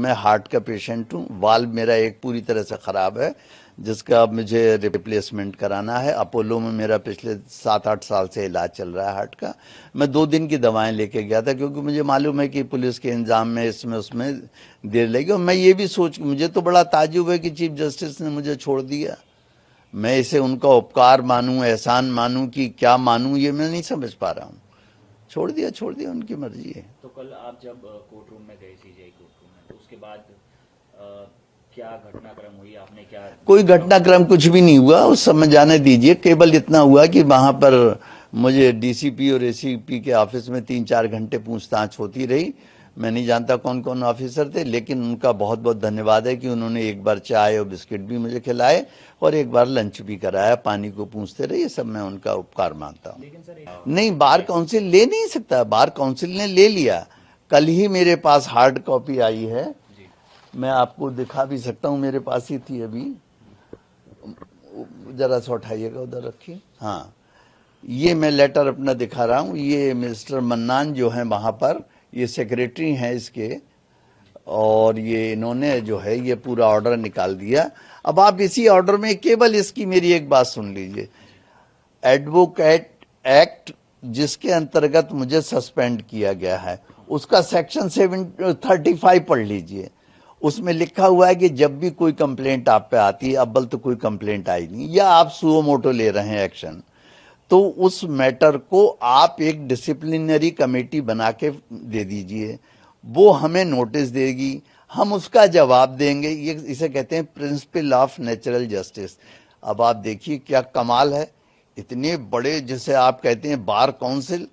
मैं हार्ट का पेशेंट हूँ। वाल्व मेरा एक पूरी तरह से खराब है, जिसका अब मुझे रिप्लेसमेंट कराना है। अपोलो में मेरा पिछले 7-8 साल से इलाज चल रहा है हार्ट का। मैं 2 दिन की दवाएं लेके गया था, क्योंकि मुझे मालूम है कि पुलिस के इंतजाम में इसमें उसमें देर लगेगी। और मैं ये भी मुझे तो बड़ा ताज्जुब है कि चीफ जस्टिस ने मुझे छोड़ दिया। मैं इसे उनका उपकार मानूं, एहसान मानूं कि क्या मानूं, ये मैं नहीं समझ पा रहा हूँ। छोड़ दिया, उनकी मर्जी है। तो कल आप जब कोर्ट रूम में गए, सीजीआई कोर्ट रूम में, तो उसके बाद क्या घटनाक्रम हुई, आपने क्या? कोई घटनाक्रम कुछ भी नहीं हुआ उस समय, जाने दीजिए। केवल इतना हुआ कि वहां पर मुझे डीसीपी और एसीपी के ऑफिस में 3-4 घंटे पूछताछ होती रही। मैं नहीं जानता कौन कौन ऑफिसर थे, लेकिन उनका बहुत बहुत धन्यवाद है कि उन्होंने एक बार चाय और बिस्किट भी मुझे खिलाए और एक बार लंच भी कराया, पानी को पूछते रहे। ये सब मैं उनका उपकार मानता हूँ। नहीं, बार काउंसिल ले नहीं सकता, बार काउंसिल ने ले लिया। कल ही मेरे पास हार्ड कॉपी आई है, मैं आपको दिखा भी सकता हूँ, मेरे पास ही थी अभी। जरा सा उठाइएगा, उधर रखिए। हाँ, ये मैं लेटर अपना दिखा रहा हूँ। ये मिस्टर मन्नान जो है वहां पर, ये सेक्रेटरी हैं इसके, और ये इन्होंने जो है ये पूरा ऑर्डर निकाल दिया। अब आप इसी ऑर्डर में केवल इसकी मेरी एक बात सुन लीजिए। एडवोकेट एक्ट जिसके अंतर्गत मुझे सस्पेंड किया गया है, उसका सेक्शन 735 पढ़ लीजिए। उसमें लिखा हुआ है कि जब भी कोई कंप्लेंट आप पे आती है, अव्वल तो कोई कंप्लेंट आई नहीं, या आप सुओ मोटो ले रहे हैं एक्शन, तो उस मैटर को आप एक डिसिप्लिनरी कमेटी बना के दे दीजिए। वो हमें नोटिस देगी, हम उसका जवाब देंगे। ये इसे कहते हैं प्रिंसिपल ऑफ नेचुरल जस्टिस। अब आप देखिए क्या कमाल है, इतने बड़े जिसे आप कहते हैं बार काउंसिल,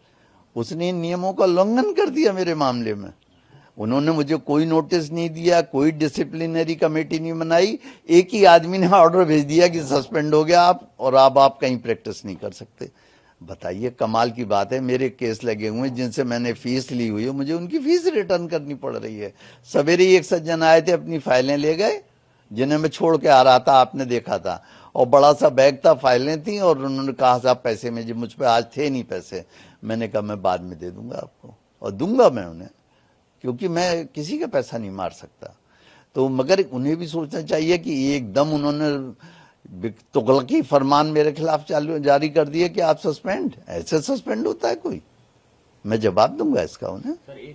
उसने नियमों का उल्लंघन कर दिया मेरे मामले में। उन्होंने मुझे कोई नोटिस नहीं दिया, कोई डिसिप्लिनरी कमेटी नहीं बनाई। एक ही आदमी ने ऑर्डर भेज दिया कि सस्पेंड हो गया आप, और अब आप कहीं प्रैक्टिस नहीं कर सकते। बताइए, कमाल की बात है। मेरे केस लगे हुए हैं जिनसे मैंने फीस ली हुई है, मुझे उनकी फीस रिटर्न करनी पड़ रही है। सवेरे ही एक सज्जन आए थे, अपनी फाइलें ले गए, जिन्हें मैं छोड़ के आ रहा था, आपने देखा था, और बड़ा सा बैग था, फाइलें थी, और उन्होंने कहा साहब पैसे में, मुझ पे आज थे नहीं पैसे। मैंने कहा मैं बाद में दे दूंगा आपको, और दूंगा मैं उन्हें, क्योंकि मैं किसी का पैसा नहीं मार सकता। तो मगर उन्हें भी सोचना चाहिए कि एकदम उन्होंने तुगलकी फरमान मेरे खिलाफ जारी कर दिए कि आप सस्पेंड। ऐसे सस्पेंड होता है कोई? मैं जवाब दूंगा इसका उन्हें।